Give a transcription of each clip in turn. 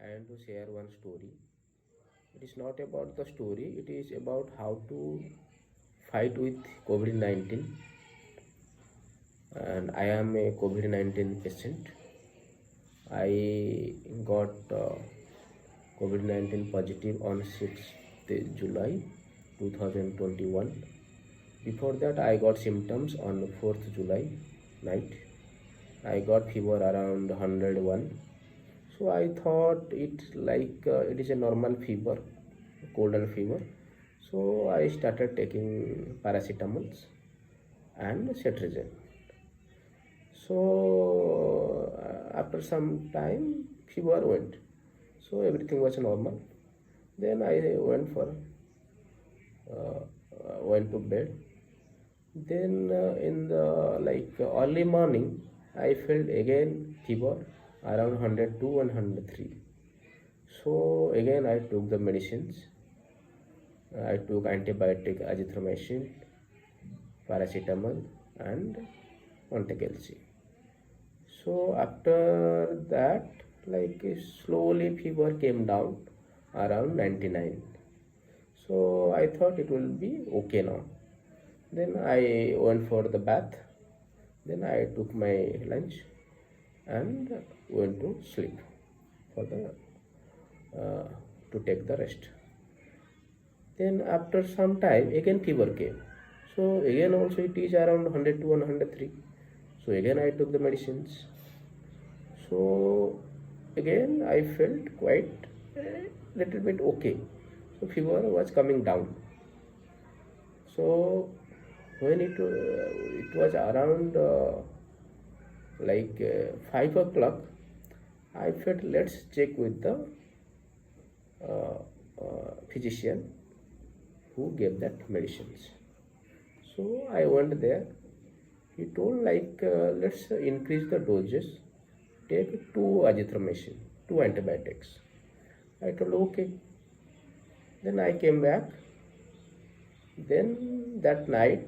I want to share one story. It is not about the story, it is about how to fight with COVID 19. And I am a COVID 19 patient. I got COVID 19 positive on 6th July 2021. Before that, I got symptoms on 4th July night. I got fever around 101. So I thought it is a normal fever, cold and fever. So I started taking paracetamols and cetirizine. So after some time, fever went. So everything was normal. Then I went to bed. Then in the early morning, I felt again fever around 102 and 103. So again I took the medicines. I took antibiotic azithromycin, paracetamol, and Montelukast. So after that, slowly fever came down around 99. So I thought it will be okay now. Then I went for the bath. Then I took my lunch and went to sleep for the to take the rest. Then after some time again fever came. So again also it is around 102 and 103. So again I took the medicines. So again I felt quite a little bit okay. So fever was coming down. So when it was around 5 o'clock, I felt let's check with the physician who gave that medicines. So I went there. He told let's increase the doses. Take 2 azithromycin, 2 antibiotics. I told okay. Then I came back. Then that night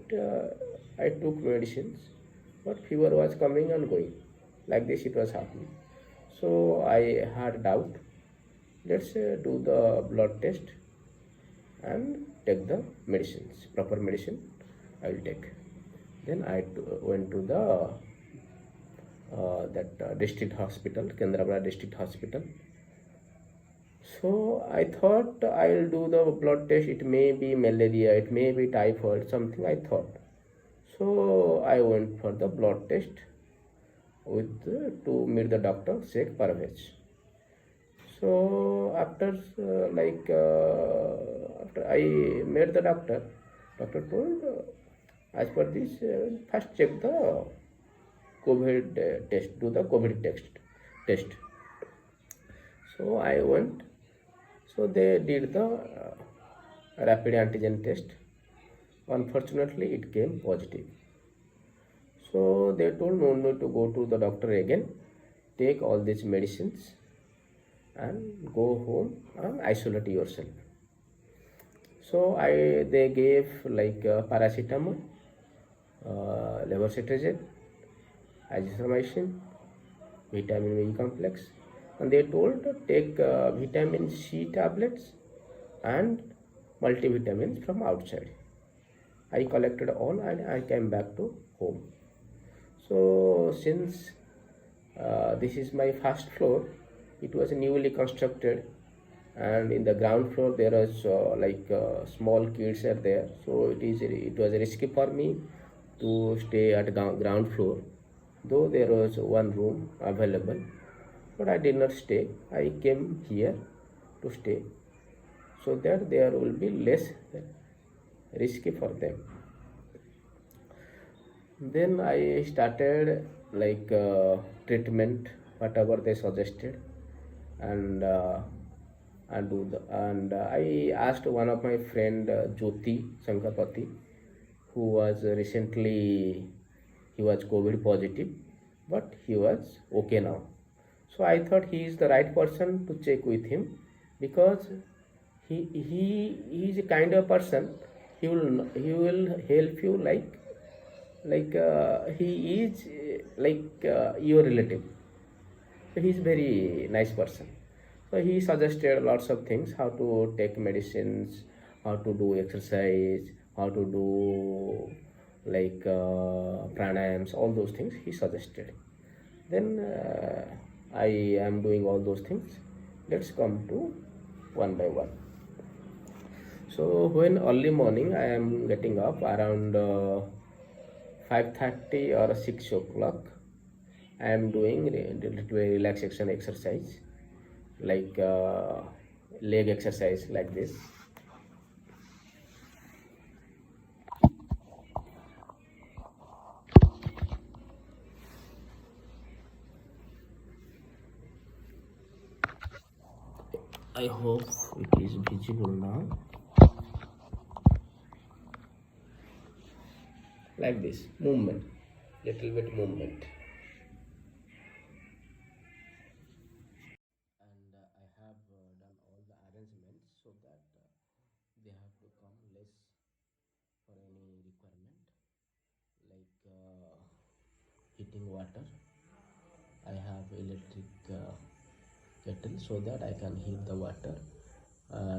I took medicines, but fever was coming and going. Like this it was happening. So I had doubt. Let's do the blood test and take the medicines, proper medicine I will take. Then I went to the district hospital, Kendrapada district hospital. So I thought I'll do the blood test. It may be malaria, it may be typhoid, something I thought. So I went for the blood test to meet the doctor, Sheikh Parvez. So after I met the doctor told as per this first check the COVID test, do the COVID test. So I went. So they did the rapid antigen test. Unfortunately, it came positive. So they told no need to go to the doctor again. Take all these medicines and go home and isolate yourself. So they gave paracetamol, levocetirizine, azithromycin, vitamin B complex, and they told take vitamin C tablets and multivitamins from outside. I collected all and I came back to home. So since this is my first floor, it was newly constructed, and in the ground floor there was small kids are there. So it was risky for me to stay at ground floor, though there was one room available. But I did not stay. I came here to stay so that there will be less risky for them. Then I started treatment, whatever they suggested, and I asked one of my friend Jyoti Sankarpati, who was recently he was COVID positive, but he was okay now. So I thought he is the right person to check with him, because he is a kind of person, he will help you he is your relative. So he is very nice person. So he suggested lots of things, how to take medicines, how to do exercise, how to do like pranayams, all those things he suggested. Then I am doing all those things. Let's come to one by one. So when early morning I am getting up around 5:30 or 6 o'clock, I am doing little relaxation exercise like leg exercise like this. I hope it is visible now. Like this movement, little bit movement. And I have done all the arrangements so that they have to come less for any requirement like heating water. I have electric kettle so that I can heat the water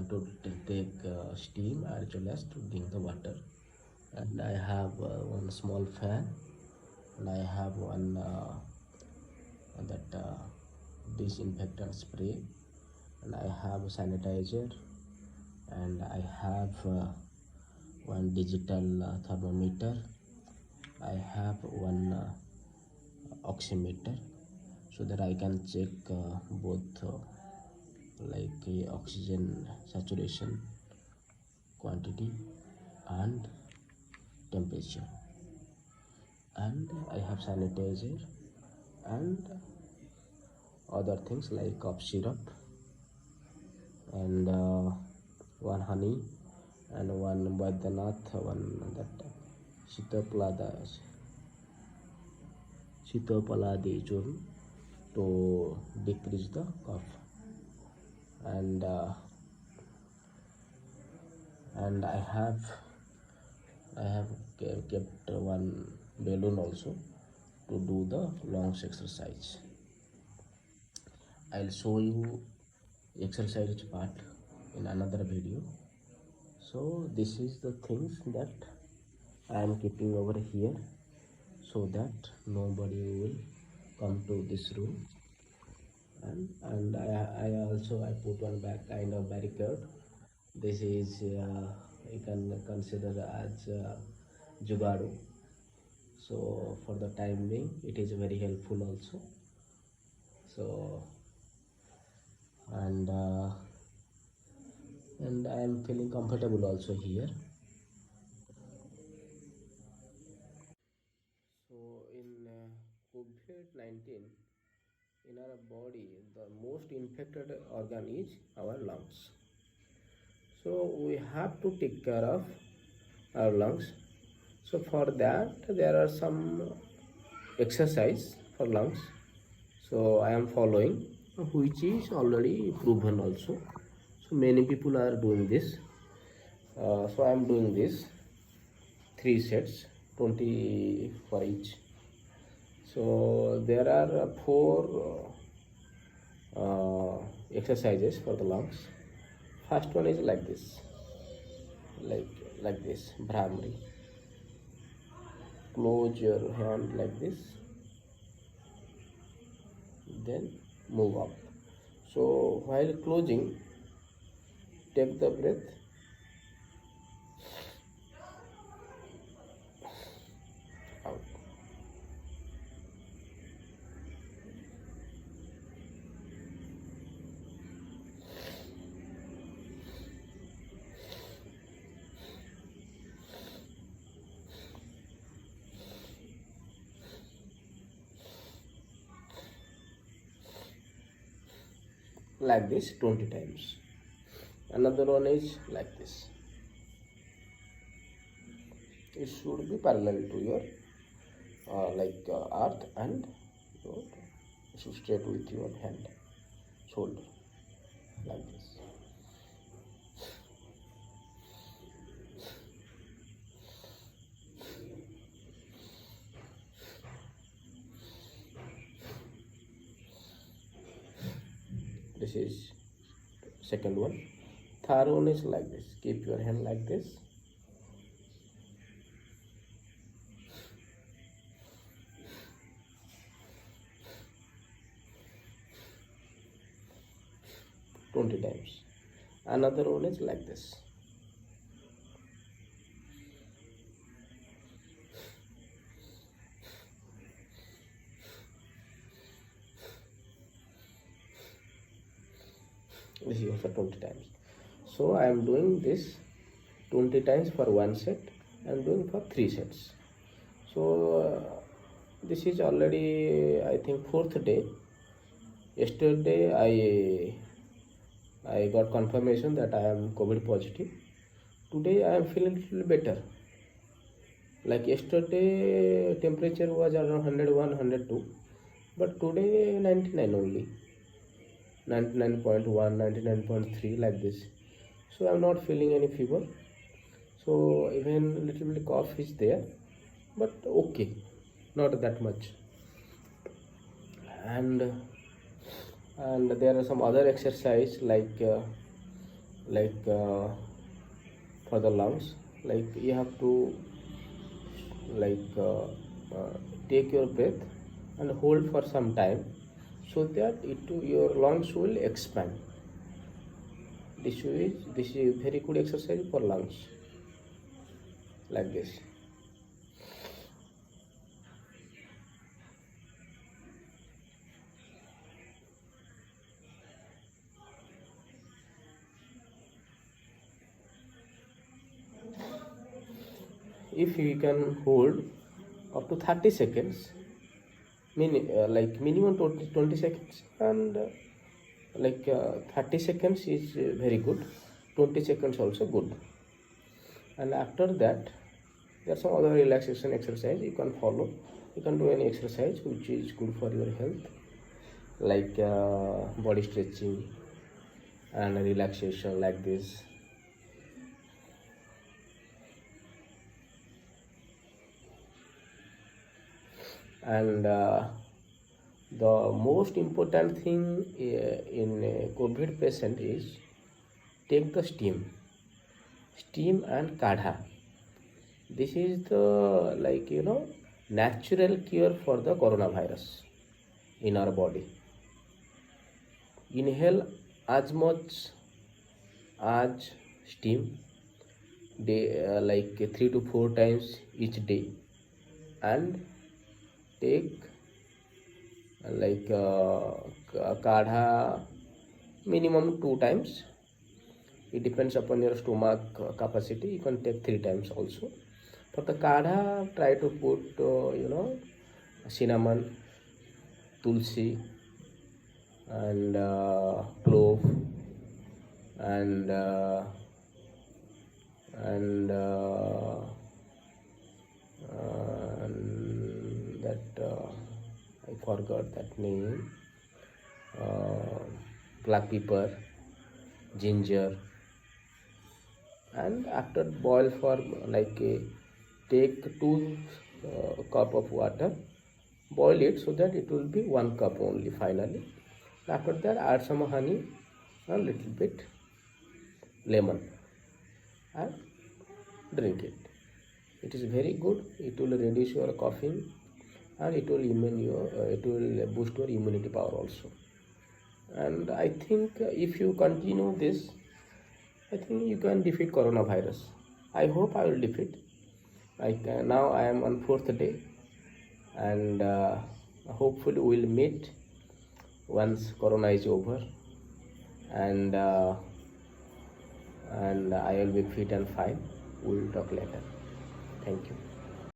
to take steam as well as to drink the water. And I have one small fan, and I have one that disinfectant spray, and I have sanitizer, and I have one digital thermometer. I have one oximeter so that I can check both like oxygen saturation quantity and temperature. And I have sanitizer and other things like cough syrup and one honey and one Baidyanath, one that Sitapaladi churn to decrease the cough. And I have kept one balloon also to do the lungs exercise. I'll show you exercise part in another video. So this is the things that I am keeping over here so that nobody will come to this room. And I also I put one back kind of barricade. This is you can consider as jugadu. So for the time being, it is very helpful also. So and I am feeling comfortable also here. So in COVID-19, in our body, the most infected organ is our lungs. So we have to take care of our lungs. So for that, there are some exercise for lungs. So I am following, which is already proven also. So many people are doing this. So I am doing this 3 sets, 20 for each. So there are 4 exercises for the lungs. First one is like this, like this, Brahmari. Close your hand like this, then move up. So while closing, take the breath out. Like this 20 times. Another one is like this. It should be parallel to your earth, and your should straight with your hand, shoulder, like this. This is second one. Third one is like this. Keep your hand like this. Twenty times. Another one is like this. This is also 20 times. So I am doing this 20 times for one set. I am doing for 3 sets. So this is already, I think, 4th day. Yesterday I got confirmation that I am COVID positive. Today I am feeling a little better. Like yesterday temperature was around 101, 102, but today 99 only. 99.1, 99.3 like this. So I'm not feeling any fever. So even a little bit cough is there, but okay, not that much. And there are some other exercise like for the lungs. Like you have to take your breath and hold for some time, so that your lungs will expand. This is very good exercise for lungs, like this. If you can hold up to 30 seconds, minimum 20 seconds, and 30 seconds is very good, 20 seconds also good. And after that, there are some other relaxation exercise you can follow. You can do any exercise which is good for your health, like body stretching and relaxation, like this. And the most important thing in a COVID patient is take the steam and kadha. This is the natural cure for the coronavirus in our body. Inhale as much as steam day, 3 to 4 times each day, and take kadha minimum 2 times. It depends upon your stomach capacity. You can take 3 times also. For the kadha, try to put cinnamon, tulsi, and clove, and I forgot that name. Black pepper, ginger, and after boil for take 2 cup of water, boil it so that it will be 1 cup only finally. After that, add some honey, a little bit lemon, and drink it. It is very good. It will reduce your coughing, and it will boost your immunity power also. And I think if you continue this, I think you can defeat coronavirus. I hope I will defeat. Now I am on 4th day, and hopefully we will meet once corona is over, and I will be fit and fine. We will talk later. Thank you.